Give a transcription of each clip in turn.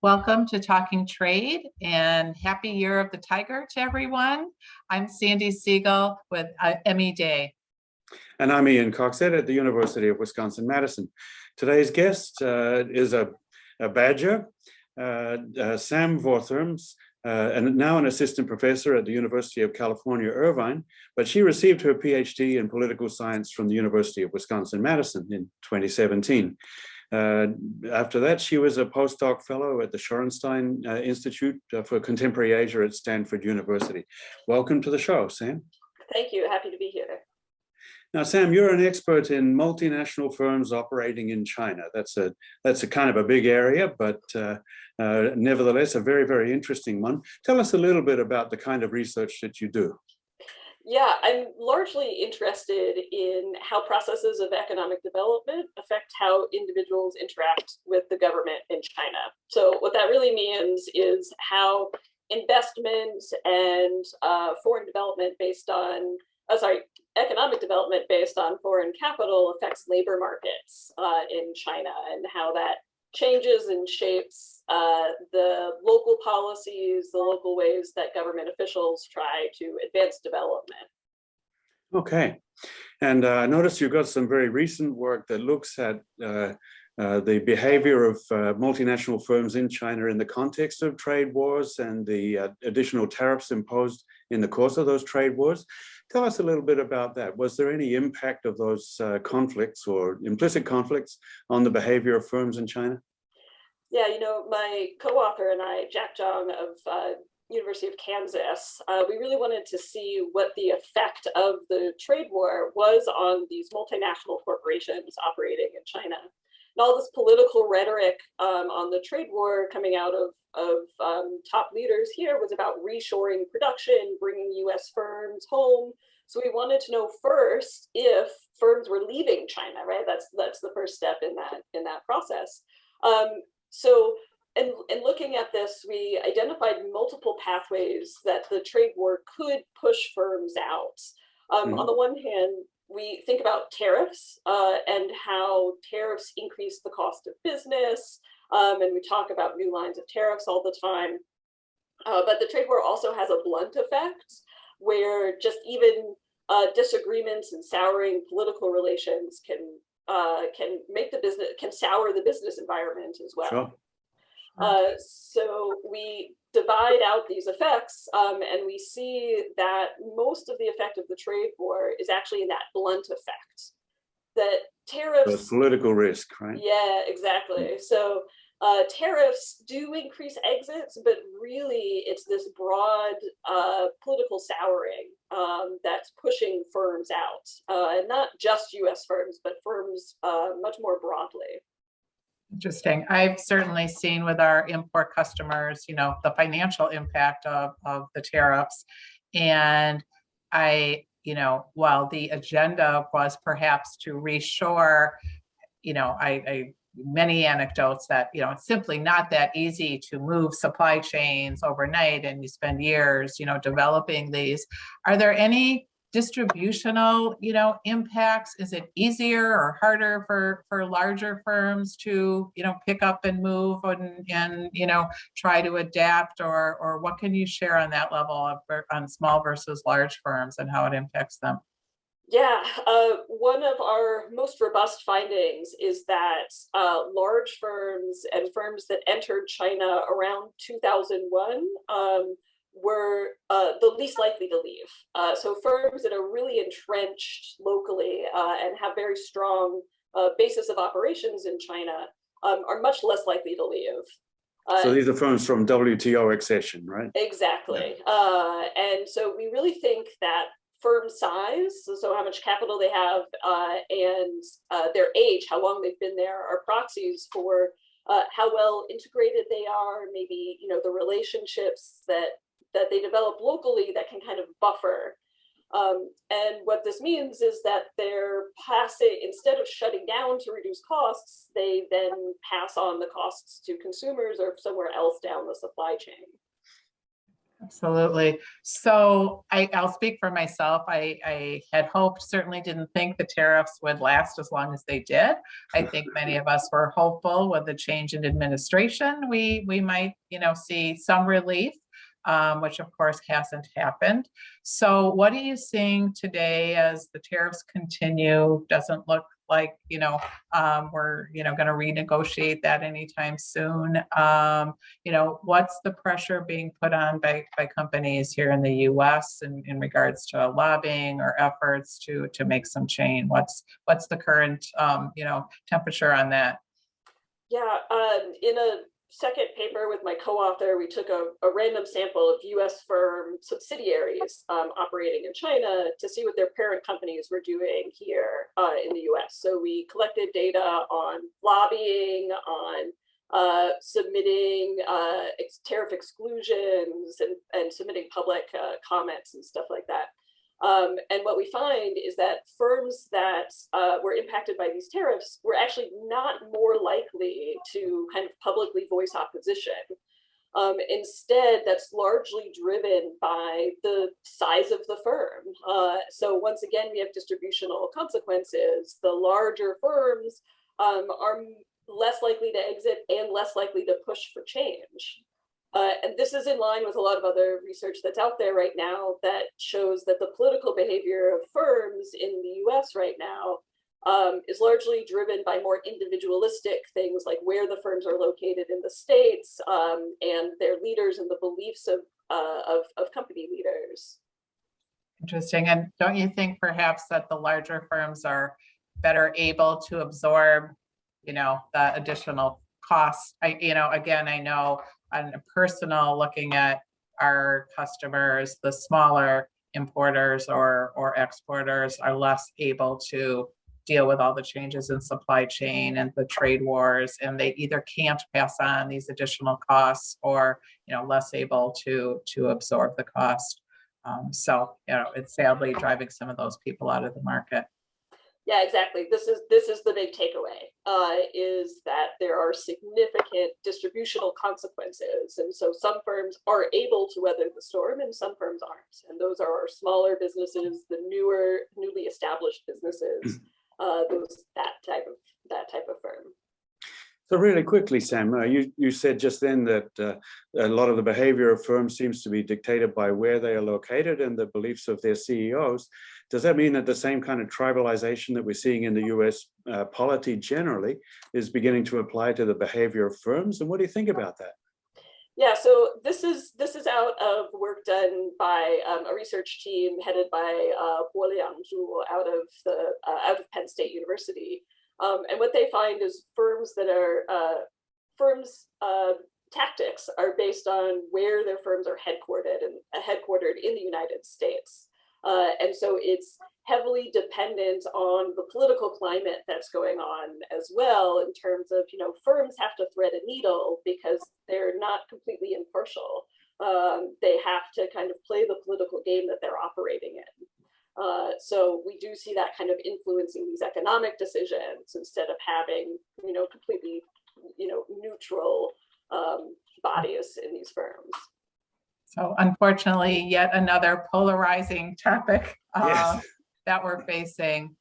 Welcome to Talking Trade and happy Year of the Tiger to everyone. I'm Sandi Siegel with Emmy Day. And I'm Ian Coxhead at the University of Wisconsin-Madison. Today's guest is a badger, Sam Vortherms, and now an assistant professor at the University of California, Irvine, but she received her PhD in political science from the University of Wisconsin-Madison in 2017. After that, she was a postdoc fellow at the Shorenstein Institute for Contemporary Asia at Stanford University. Welcome to the show, Sam. Thank you. Happy to be here. Now, Sam, you're an expert in multinational firms operating in China. That's a kind of a big area, but nevertheless, a very, very interesting one. Tell us a little bit about the kind of research that you do. Yeah, I'm largely interested in how processes of economic development affect how individuals interact with the government in China. So what that really means is how investment and economic development based on foreign capital affects labor markets in China, and how that changes and shapes the local policies, the local ways that government officials try to advance development. Okay. And I noticed you've got some very recent work that looks at the behavior of multinational firms in China in the context of trade wars and the additional tariffs imposed in the course of those trade wars. Tell us a little bit about that. Was there any impact of those conflicts or implicit conflicts on the behavior of firms in China? Yeah, my co-author and I, Jack Zhang of University of Kansas, we really wanted to see what the effect of the trade war was on these multinational corporations operating in China. And all this political rhetoric on the trade war coming out of top leaders here was about reshoring production, bringing U.S. firms home. So we wanted to know first if firms were leaving China, right? That's the first step in that process. And looking at this, we identified multiple pathways that the trade war could push firms out. On the one hand, we think about tariffs and how tariffs increase the cost of business. And we talk about new lines of tariffs all the time. But the trade war also has a blunt effect where just even disagreements and souring political relations can sour the business environment as well. Sure. So we divide out these effects, and we see that most of the effect of the trade war is actually in that blunt effect. That tariffs... So political risk, right? Yeah, exactly. So tariffs do increase exits, but really it's this broad political souring that's pushing firms out, and not just U.S. firms, but firms much more broadly. Interesting. I've certainly seen with our import customers, the financial impact of the tariffs. And while the agenda was perhaps to reshore, many anecdotes that, it's simply not that easy to move supply chains overnight, and you spend years, developing these. Are there any distributional, impacts? Is it easier or harder for larger firms to, pick up and move and try to adapt, or what can you share on that level on small versus large firms and how it impacts them? Yeah, one of our most robust findings is that large firms and firms that entered China around 2001 were the least likely to leave. So firms that are really entrenched locally and have very strong basis of operations in China are much less likely to leave. So these are firms from WTO accession, right? Exactly. Yeah. And so we really think that firm size, so how much capital they have, and their age, how long they've been there, are proxies for how well integrated they are, maybe the relationships that they develop locally that can kind of buffer. And what this means is that they're passing, instead of shutting down to reduce costs, they then pass on the costs to consumers or somewhere else down the supply chain. Absolutely. So I'll speak for myself. I had hoped, certainly didn't think the tariffs would last as long as they did. I think many of us were hopeful with the change in administration, we might, see some relief, which of course hasn't happened. So what are you seeing today as the tariffs continue? Doesn't look like, we're, going to renegotiate that anytime soon. What's the pressure being put on by companies here in the US in regards to lobbying or efforts to make some change? What's the current, temperature on that? Yeah, in a second paper with my co-author, we took a random sample of US firm subsidiaries operating in China to see what their parent companies were doing here in the US. So we collected data on lobbying, on submitting tariff exclusions and submitting public comments and stuff like that. And what we find is that firms that were impacted by these tariffs were actually not more likely to kind of publicly voice opposition. Instead, that's largely driven by the size of the firm. So once again, we have distributional consequences. The larger firms are less likely to exit and less likely to push for change. And this is in line with a lot of other research that's out there right now that shows that the political behavior of firms in the US right now is largely driven by more individualistic things like where the firms are located in the states and their leaders and the beliefs of company leaders. Interesting. And don't you think perhaps that the larger firms are better able to absorb, the additional costs? Again, I know on a personal, looking at our customers, the smaller importers or exporters are less able to deal with all the changes in supply chain and the trade wars, and they either can't pass on these additional costs or less able to absorb the cost. So it's sadly driving some of those people out of the market. Yeah, exactly. This is the big takeaway, is that there are significant distributional consequences. And so some firms are able to weather the storm and some firms aren't. And those are our smaller businesses, the newly established businesses, that type of firm. So really quickly, Sam, you said just then that a lot of the behavior of firms seems to be dictated by where they are located and the beliefs of their CEOs. Does that mean that the same kind of tribalization that we're seeing in the US polity generally is beginning to apply to the behavior of firms? And what do you think about that? Yeah, so this is out of work done by a research team headed by Bo Liang Zhu out of Penn State University. And what they find is firms tactics are based on where their firms are headquartered in the United States. And so it's heavily dependent on the political climate that's going on as well, in terms of, firms have to thread a needle because they're not completely impartial. They have to kind of play the political game that they're operating in. So we do see that kind of influencing these economic decisions instead of having, completely, neutral bodies in these firms. So unfortunately, yet another polarizing topic that we're facing.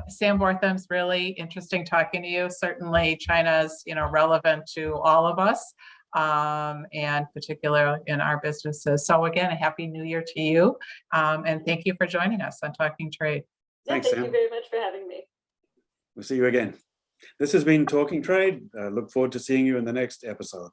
Sam Vortherms, really interesting talking to you. Certainly China's, relevant to all of us, and particularly in our businesses. So again, a happy new year to you. And thank you for joining us on Talking Trade. Yeah, thank you very much for having me. We'll see you again. This has been Talking Trade. Look forward to seeing you in the next episode.